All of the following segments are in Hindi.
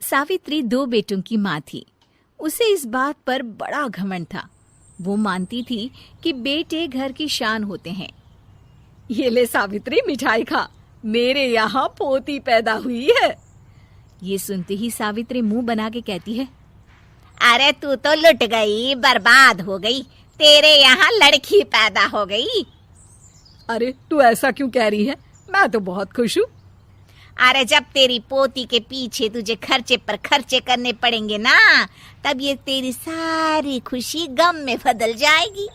सावित्री 2 बेटों की माँ थी। उसे इस बात पर बड़ा घमंड था। वो मानती थी कि बेटे घर की शान होते हैं। ये ले सावित्री, मिठाई खा, मेरे यहाँ पोती पैदा हुई है। ये सुनते ही सावित्री मुंह बना के कहती है, अरे तू तो लुट गई, बर्बाद हो गई, तेरे यहाँ लड़की पैदा हो गई। अरे तू ऐसा क्यों कह रही है? मैं तो बहुत खुश हूँ। अरे जब तेरी पोती के पीछे तुझे खर्चे पर खर्चे करने पड़ेंगे ना, तब ये तेरी सारी खुशी गम में बदल जाएगी।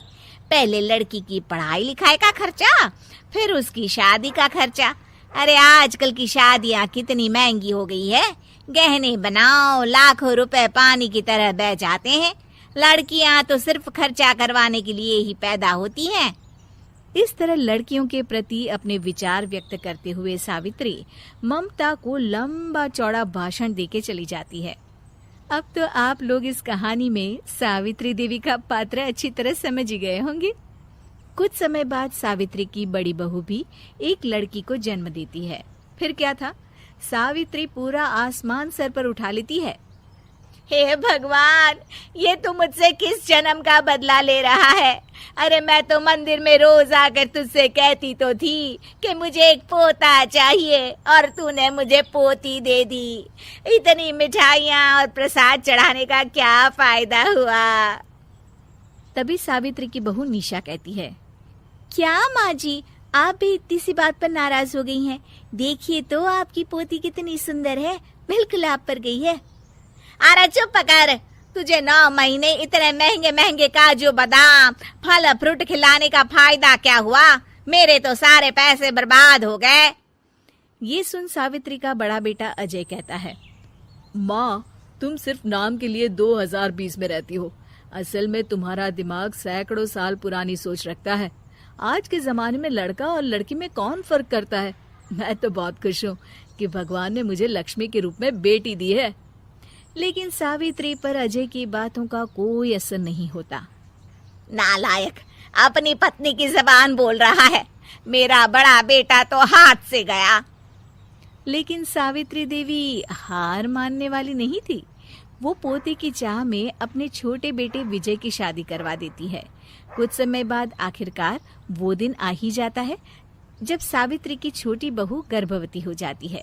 पहले लड़की की पढ़ाई लिखाई का खर्चा, फिर उसकी शादी का खर्चा। अरे आजकल की शादियाँ कितनी महंगी हो गई है। गहने बनाओ, लाखों रुपए पानी की तरह बह जाते हैं। लड़कियाँ तो सिर्फ खर्चा करवाने के लिए ही पैदा होती हैं। इस तरह लड़कियों के प्रति अपने विचार व्यक्त करते हुए सावित्री ममता को लंबा चौड़ा भाषण देके चली जाती है। अब तो आप लोग इस कहानी में सावित्री देवी का पात्र अच्छी तरह समझ ही गए होंगे। कुछ समय बाद सावित्री की बड़ी बहू भी एक लड़की को जन्म देती है। फिर क्या था, सावित्री पूरा आसमान सर पर उठा लेती है। हे भगवान, ये तू मुझसे किस जन्म का बदला ले रहा है? अरे मैं तो मंदिर में रोज आकर तुझसे कहती तो थी कि मुझे एक पोता चाहिए, और तूने मुझे पोती दे दी। इतनी मिठाइयाँ और प्रसाद चढ़ाने का क्या फायदा हुआ? तभी सावित्री की बहू निशा कहती है, क्या माँ जी, आप भी इतनी सी बात पर नाराज हो गई हैं? देखिए तो आपकी पोती कितनी सुंदर है, बिल्कुल आप पर गई है। अरे चुप कर, तुझे 9 महीने इतने महंगे महंगे काजू बादाम फल फ्रूट खिलाने का फायदा क्या हुआ? मेरे तो सारे पैसे बर्बाद हो गए। ये सुन सावित्री का बड़ा बेटा अजय कहता है, माँ, तुम सिर्फ नाम के लिए 2020 में रहती हो। असल में तुम्हारा दिमाग सैकड़ों साल पुरानी सोच रखता है। आज के जमाने में लड़का और लड़की में कौन फर्क करता है? मैं तो बहुत खुश हूँ कि भगवान ने मुझे लक्ष्मी के रूप में बेटी दी है। लेकिन सावित्री पर अजय की बातों का कोई असर नहीं होता। नालायक, अपनी पत्नी की जबान बोल रहा है। मेरा बड़ा बेटा तो हाथ से गया। लेकिन सावित्री देवी हार मानने वाली नहीं थी। वो पोते की चाह में अपने छोटे बेटे विजय की शादी करवा देती है। कुछ समय बाद आखिरकार वो दिन आ ही जाता है जब सावित्री की छोटी बहू गर्भवती हो जाती है।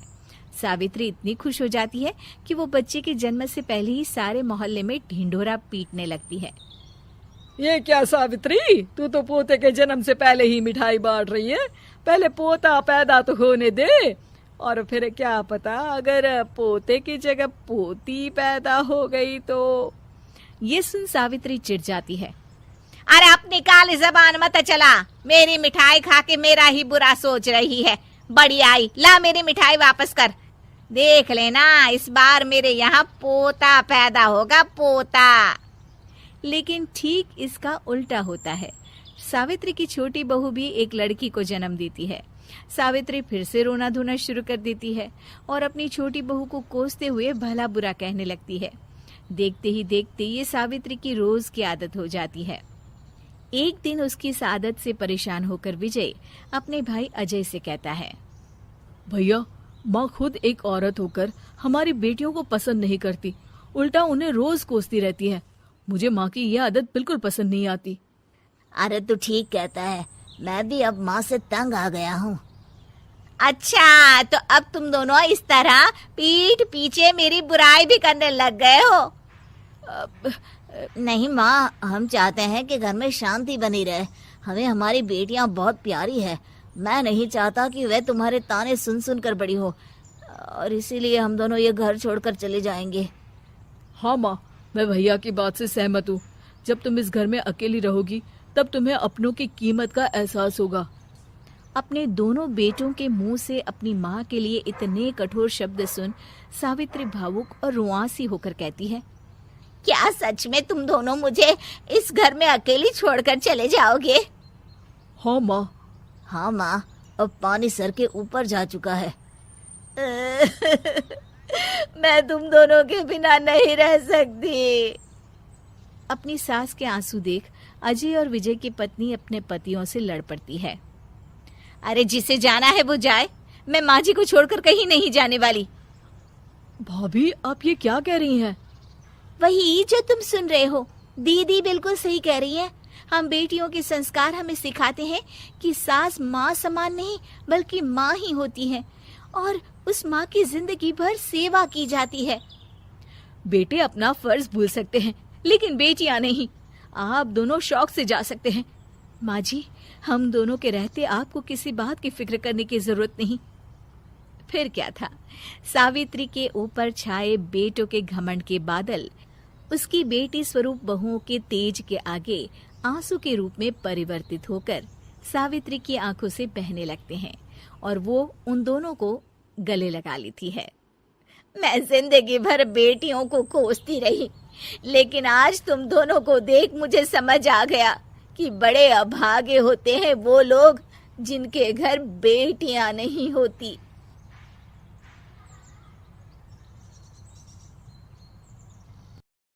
सावित्री इतनी खुश हो जाती है कि वो बच्चे के जन्म से पहले ही सारे मोहल्ले में ढिंढोरा पीटने लगती है। ये क्या सावित्री, तू तो पोते के जन्म से पहले ही मिठाई बांट रही है। पहले पोता पैदा तो होने दे, और फिर क्या पता अगर पोते की जगह पोती पैदा हो गई तो। ये सुन सावित्री चिढ़ जाती है। अरे अपनी काली जबान मत चला, मेरी मिठाई खा के मेरा ही बुरा सोच रही है। बड़ी आई, ला मेरी मिठाई वापस कर। देख लेना, इस बार मेरे यहाँ पोता पैदा होगा, पोता। लेकिन ठीक इसका उल्टा होता है। सावित्री की छोटी बहू भी एक लड़की को जन्म देती है। सावित्री फिर से रोना धोना शुरू कर देती है और अपनी छोटी बहू को कोसते हुए भला बुरा कहने लगती है। देखते ही देखते ये सावित्री की रोज की आदत हो जाती है। एक दिन उसकी इस आदत से परेशान होकर विजय अपने भाई अजय से कहता है, भैया, माँ खुद एक औरत होकर हमारी बेटियों को पसंद नहीं करती, उल्टा उन्हें रोज कोसती रहती है। मुझे माँ की यह आदत बिल्कुल पसंद नहीं आती। अरे तू ठीक कहता है, मैं भी अब माँ से तंग आ गया हूँ। अच्छा, तो अब तुम दोनों इस तरह पीठ पीछे मेरी बुराई भी करने लग गए हो? नहीं माँ, हम चाहते हैं कि घर में शांति बनी रहे। हमें हमारी बेटियाँ बहुत प्यारी है। मैं नहीं चाहता कि वह तुम्हारे ताने सुन सुन कर बड़ी हो, और इसीलिए हम दोनों ये घर छोड़कर चले जाएंगे। हाँ माँ, मैं भैया की बात से सहमत हूँ। जब तुम इस घर में अकेली रहोगी तब तुम्हें अपनों की कीमत का एहसास होगा। अपने दोनों बेटों के मुंह से अपनी माँ के लिए इतने कठोर शब्द सुन सावित्री भावुक और रुआंसी होकर कहती है, क्या सच में तुम दोनों मुझे इस घर में अकेली छोड़कर चले जाओगे? हाँ माँ। हाँ माँ, अब पानी सर के ऊपर जा चुका है। मैं तुम दोनों के बिना नहीं रह सकती। अपनी सास के आंसू देख अजय और विजय की पत्नी अपने पतियों से लड़ पड़ती है। अरे जिसे जाना है वो जाए, मैं माँ जी को छोड़कर कहीं नहीं जाने वाली। भाभी, आप ये क्या कह रही हैं? वही जो तुम सुन रहे हो, दीदी बिल्कुल सही कह रही है। हम बेटियों के संस्कार हमें सिखाते हैं कि सास माँ समान नहीं बल्कि माँ ही होती है और उस माँ की जिंदगी भर सेवा की जाती है। बेटे अपना फर्ज भूल सकते हैं, लेकिन बेटियां नहीं। आप दोनों शौक से जा सकते हैं। माँ जी, हम दोनों के रहते आपको किसी बात की फिक्र करने की जरूरत नहीं। फिर क्या था, सावित्री के ऊपर छाए बेटों के घमंड के बादल उसकी बेटी स्वरूप बहुओं के तेज के आगे आंसू के रूप में परिवर्तित होकर सावित्री की आंखों से बहने लगते हैं और वो उन दोनों को गले लगा लेती है। मैं जिंदगी भर बेटियों को कोसती रही, लेकिन आज तुम दोनों को देख मुझे समझ आ गया कि बड़े अभागे होते हैं वो लोग जिनके घर बेटियां नहीं होती।